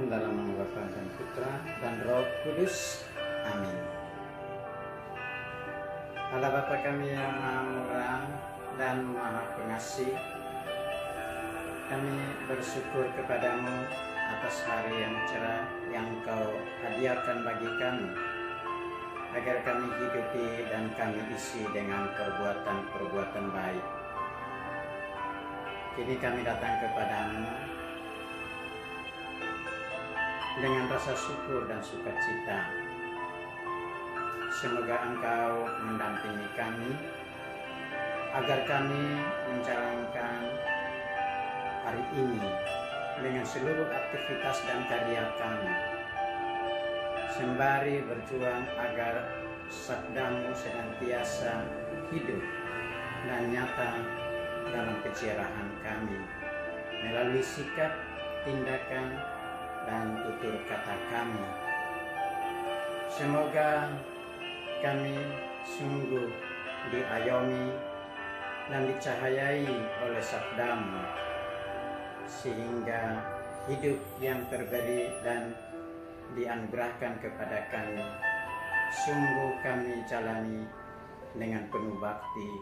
Dalam nama Bapa dan Putra dan Roh Kudus. Amin. Allah Bapa kami yang Maha Murah dan Maha Pengasih, kami bersyukur kepadamu atas hari yang cerah yang Kau hadiahkan bagi kami, agar kami hidupi dan kami isi dengan perbuatan-perbuatan baik. Kini kami datang kepadamu dengan rasa syukur dan sukacita. Semoga Engkau mendampingi kami, agar kami menjalankan hari ini dengan seluruh aktivitas dan karya kami, sembari berjuang agar sabdamu senantiasa hidup dan nyata dalam pencerahan kami, melalui sikap, tindakan, dan tutur kata kami. Semoga kami sungguh diayomi dan dicahayai oleh sabdamu, sehingga hidup yang terberi dan dianugerahkan kepada kami sungguh kami jalani dengan penuh bakti,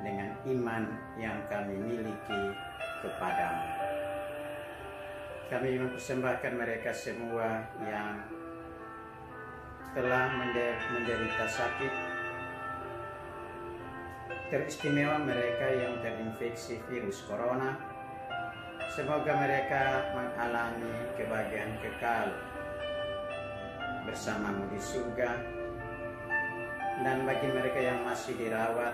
dengan iman yang kami miliki kepadamu. Kami mempersembahkan mereka semua yang telah menderita sakit, teristimewa mereka yang terinfeksi virus corona. Semoga mereka mengalami kebahagiaan kekal bersamamu di surga. Dan bagi mereka yang masih dirawat,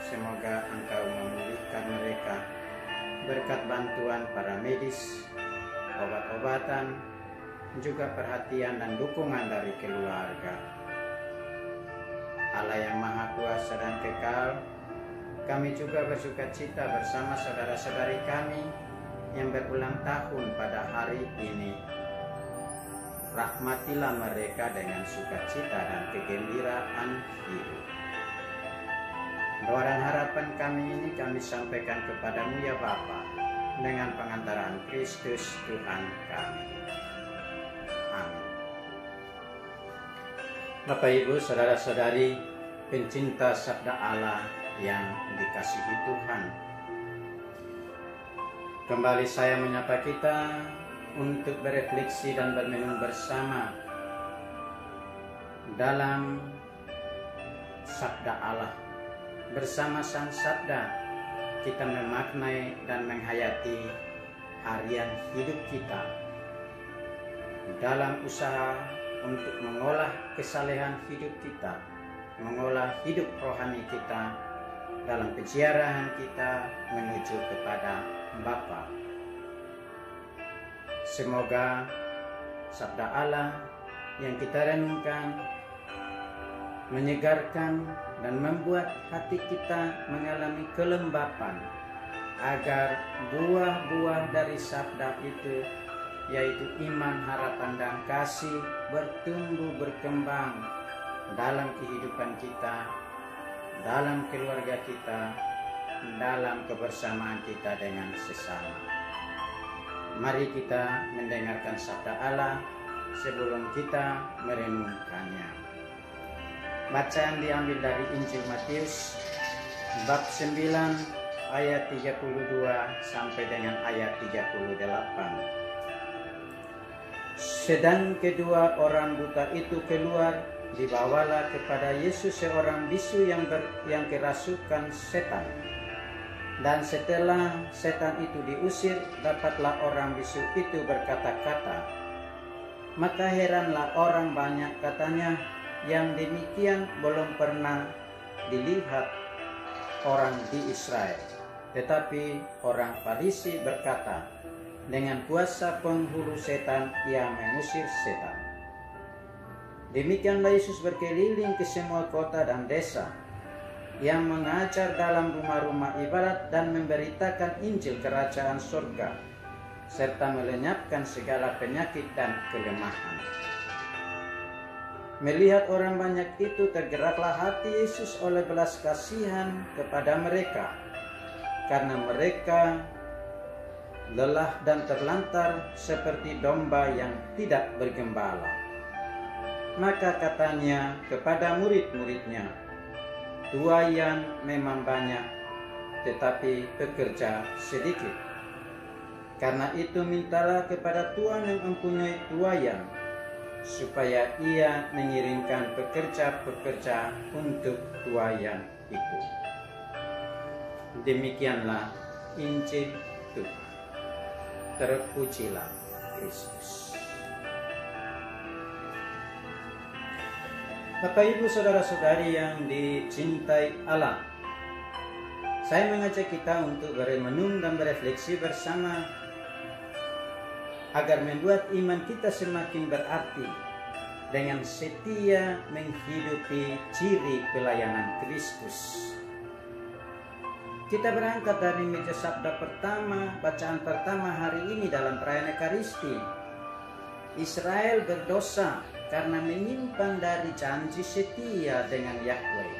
semoga Engkau memulihkan mereka berkat bantuan para medis, obat-obatan, juga perhatian dan dukungan dari keluarga. Allah yang Maha Kuasa dan Kekal, kami juga bersukacita bersama saudara-saudari kami yang berulang tahun pada hari ini. Rahmatilah mereka dengan sukacita dan kegembiraan hidup. Doa dan harapan kami ini kami sampaikan kepadamu ya Bapa, dengan pengantaran Kristus Tuhan kami. Amin. Bapak Ibu, saudara-saudari, pencinta sabda Allah yang dikasihi Tuhan, kembali saya menyapa kita untuk berefleksi dan bermenung bersama dalam sabda Allah. Bersama Sang Sabda kita memaknai dan menghayati harian hidup kita dalam usaha untuk mengolah kesalehan hidup kita, mengolah hidup rohani kita dalam peziarahan kita menuju kepada Bapa. Semoga sabda Allah yang kita renungkan menyegarkan dan membuat hati kita mengalami kelembapan, agar buah-buah dari sabda itu, yaitu iman, harapan, dan kasih, bertumbuh berkembang dalam kehidupan kita, dalam keluarga kita, dalam kebersamaan kita dengan sesama. Mari kita mendengarkan sabda Allah sebelum kita merenungkannya. Bacaan diambil dari Injil Matius bab 9 ayat 32 sampai dengan ayat 38. Sedang kedua orang buta itu keluar, dibawalah kepada Yesus seorang bisu yang kerasukan setan. Dan setelah setan itu diusir, dapatlah orang bisu itu berkata-kata. Maka heranlah orang banyak, katanya, yang demikian belum pernah dilihat orang di Israel. Tetapi orang Farisi berkata, dengan kuasa penghulu setan ia mengusir setan. Demikianlah Yesus berkeliling ke semua kota dan desa, yang mengajar dalam rumah-rumah ibadat dan memberitakan Injil kerajaan surga, serta melenyapkan segala penyakit dan kelemahan. Melihat orang banyak itu, tergeraklah hati Yesus oleh belas kasihan kepada mereka, karena mereka lelah dan terlantar seperti domba yang tidak bergembala. Maka katanya kepada murid-muridnya, "Tuaian memang banyak, tetapi pekerja sedikit. Karena itu mintalah kepada Tuhan yang mempunyai tuaian, supaya ia mengirimkan pekerja-pekerja untuk tuaian itu." Demikianlah Injil Tuhan. Terpujilah Kristus. Bapak Ibu saudara-saudari yang dicintai Allah, saya mengajak kita untuk berenung dan berefleksi bersama agar membuat iman kita semakin berarti dengan setia menghidupi ciri pelayanan Kristus. Kita berangkat dari meja sabda pertama, bacaan pertama hari ini dalam perayaan Ekaristi. Israel berdosa karena menyimpang dari janji setia dengan Yahweh.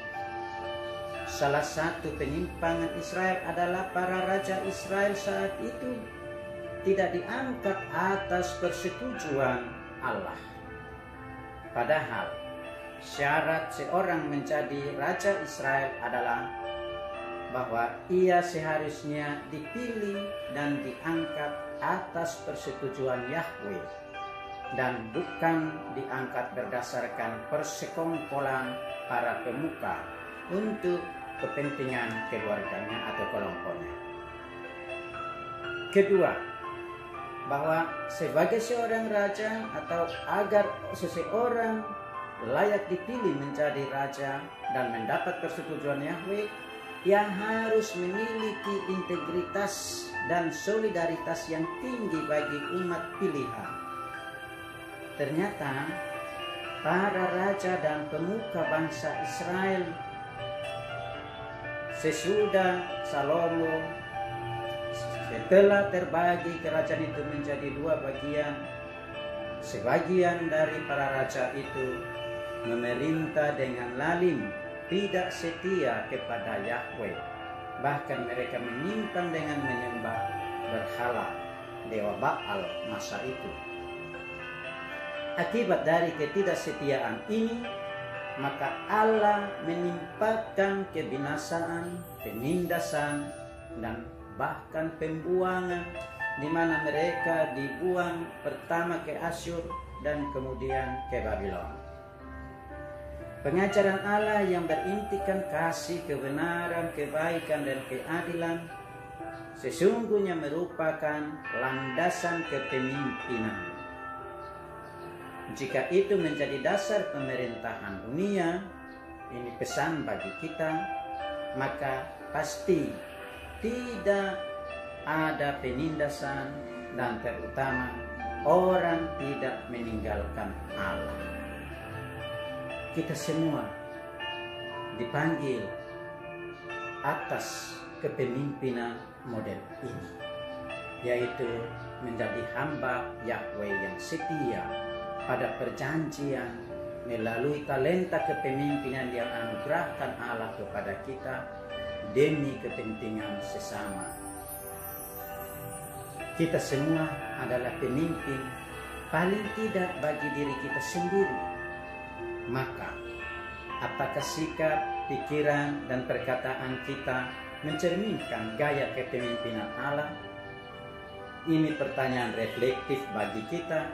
Salah satu penyimpangan Israel adalah para raja Israel saat itu tidak diangkat atas persetujuan Allah. Padahal syarat seorang menjadi raja Israel adalah bahwa ia seharusnya dipilih dan diangkat atas persetujuan Yahweh dan bukan diangkat berdasarkan persekongkolan para pemuka untuk kepentingan keluarganya atau kelompoknya. Kedua, bahwa sebagai seorang raja atau agar seseorang layak dipilih menjadi raja dan mendapat persetujuan Yahweh, ia harus memiliki integritas dan solidaritas yang tinggi bagi umat pilihan. Ternyata para raja dan pemuka bangsa Israel sesudah Salomo, setelah terbagi kerajaan itu menjadi dua bagian, sebagian dari para raja itu memerintah dengan lalim, tidak setia kepada Yahweh. Bahkan mereka menyimpang dengan menyembah berhala, dewa Baal masa itu. Akibat dari ketidaksetiaan ini, maka Allah menimpakan kebinasaan, penindasan, dan bahkan pembuangan, di mana mereka dibuang pertama ke Asyur dan kemudian ke Babylon. Pengajaran Allah yang berintikan kasih, kebenaran, kebaikan, dan keadilan sesungguhnya merupakan landasan kepemimpinan. Jika itu menjadi dasar pemerintahan dunia, ini pesan bagi kita, maka pasti tidak ada penindasan dan terutama orang tidak meninggalkan Allah. Kita semua dipanggil atas kepemimpinan model ini, yaitu menjadi hamba Yahweh yang setia pada perjanjian melalui talenta kepemimpinan yang anugerahkan Allah kepada kita demi kepentingan sesama. Kita semua adalah pemimpin, paling tidak bagi diri kita sendiri. Maka, apakah sikap, pikiran, dan perkataan kita mencerminkan gaya kepemimpinan Allah? Ini pertanyaan reflektif bagi kita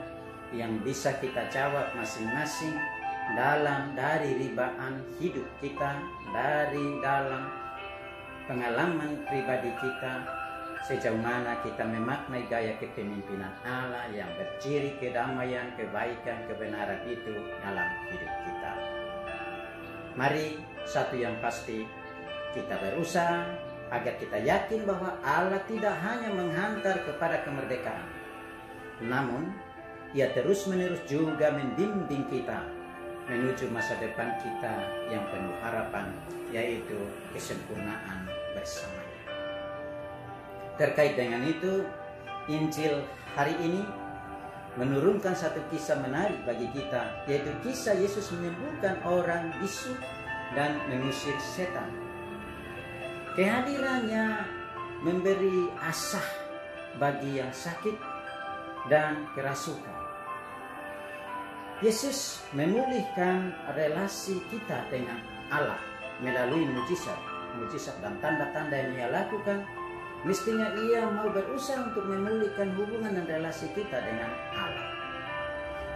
yang bisa kita jawab masing-masing dari ribaan hidup kita, dari dalam pengalaman pribadi kita, sejauh mana kita memaknai gaya kepemimpinan Allah yang berciri kedamaian, kebaikan, kebenaran itu dalam hidup kita. Mari, satu yang pasti, kita berusaha agar kita yakin bahwa Allah tidak hanya menghantar kepada kemerdekaan, namun Ia terus-menerus juga membimbing kita menuju masa depan kita yang penuh harapan, yaitu kesempurnaan bersamanya. Terkait dengan itu, Injil hari ini menurunkan satu kisah menarik bagi kita, yaitu kisah Yesus menyembuhkan orang bisu dan mengusir setan. Kehadirannya memberi asah bagi yang sakit dan kerasukan. Yesus memulihkan relasi kita dengan Allah melalui mujizat dan tanda-tanda yang Ia lakukan. Mestinya Ia mau berusaha untuk memulihkan hubungan dan relasi kita dengan Allah.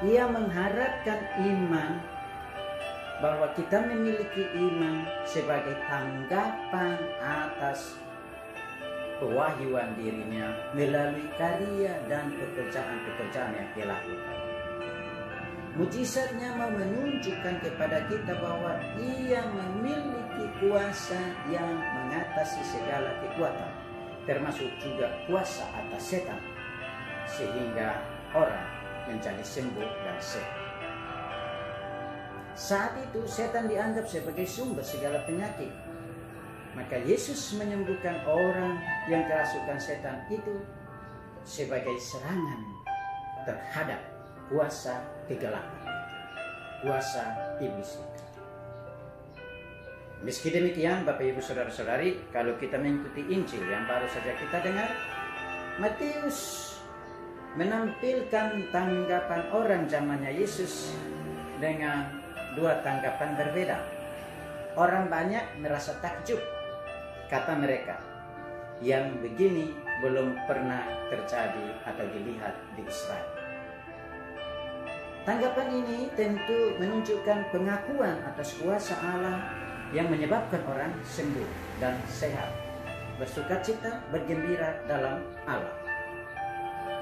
Ia mengharapkan iman, bahwa kita memiliki iman sebagai tanggapan atas pewahyuan dirinya melalui karya dan pekerjaan-pekerjaan yang Dia lakukan. Mujizatnya mau menunjukkan kepada kita bahwa Ia memiliki kuasa yang mengatasi segala kekuatan, termasuk juga kuasa atas setan, sehingga orang menjadi sembuh dan sehat. Saat itu setan dianggap sebagai sumber segala penyakit. Maka Yesus menyembuhkan orang yang kerasukan setan itu sebagai serangan terhadap kuasa kegelapan, kuasa iblis itu. Meski demikian, Bapak Ibu Saudara-saudari, kalau kita mengikuti Injil yang baru saja kita dengar, Matius menampilkan tanggapan orang zamannya Yesus dengan dua tanggapan berbeda. Orang banyak merasa takjub, kata mereka, yang begini belum pernah terjadi atau dilihat di Israel. Tanggapan ini tentu menunjukkan pengakuan atas kuasa Allah yang menyebabkan orang sembuh dan sehat, bersukacita, bergembira dalam Allah.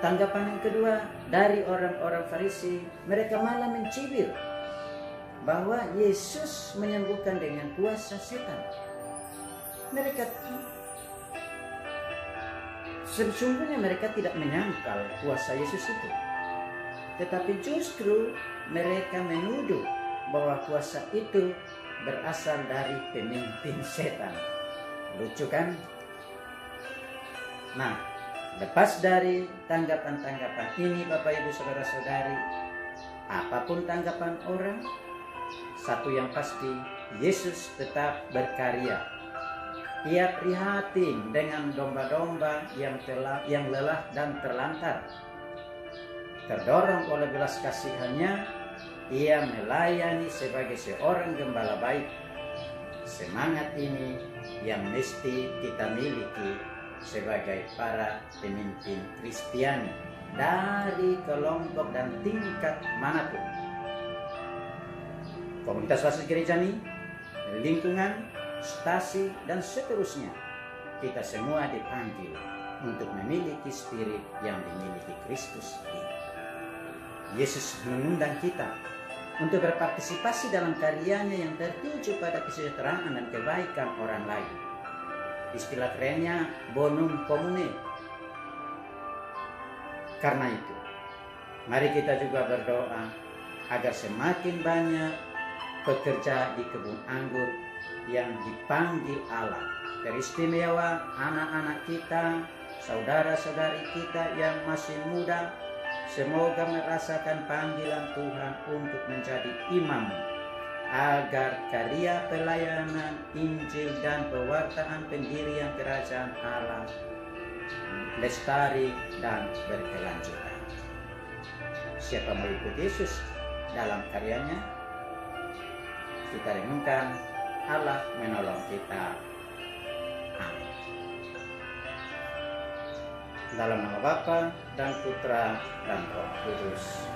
Tanggapan yang kedua dari orang-orang Farisi, mereka malah mencibir bahwa Yesus menyembuhkan dengan kuasa setan. Mereka sesungguhnya mereka tidak menyangkal kuasa Yesus itu, tetapi justru mereka menuduh bahwa kuasa itu berasal dari pemimpin setan. Lucu kan? Nah, lepas dari tanggapan-tanggapan ini, Bapak Ibu Saudara-saudari, apapun tanggapan orang, satu yang pasti, Yesus tetap berkarya. Ia prihatin dengan domba-domba yang lelah dan terlantar. Terdorong oleh belas kasihannya, Ia melayani sebagai seorang gembala baik. Semangat ini yang mesti kita miliki sebagai para pemimpin Kristiani dari kelompok dan tingkat manapun. Komunitas Basis Gereja ini, lingkungan, stasi, dan seterusnya, kita semua dipanggil untuk memiliki spirit yang dimiliki Kristus ini. Yesus mengundang kita untuk berpartisipasi dalam karyanya yang tertuju pada kesejahteraan dan kebaikan orang lain. Istilah kerennya bonum commune. Karena itu, mari kita juga berdoa agar semakin banyak pekerja di kebun anggur yang dipanggil Allah. Teristimewa anak-anak kita, saudara-saudari kita yang masih muda, semoga merasakan panggilan Tuhan untuk menjadi imam, agar karya pelayanan Injil dan pewartaan pendirian kerajaan Allah lestari dan berkelanjutan. Siapa mau ikut Yesus dalam karyanya? Kita renungkan, Allah menolong kita. Amin. Dalam nama Bapa dan Putra dan Roh Kudus.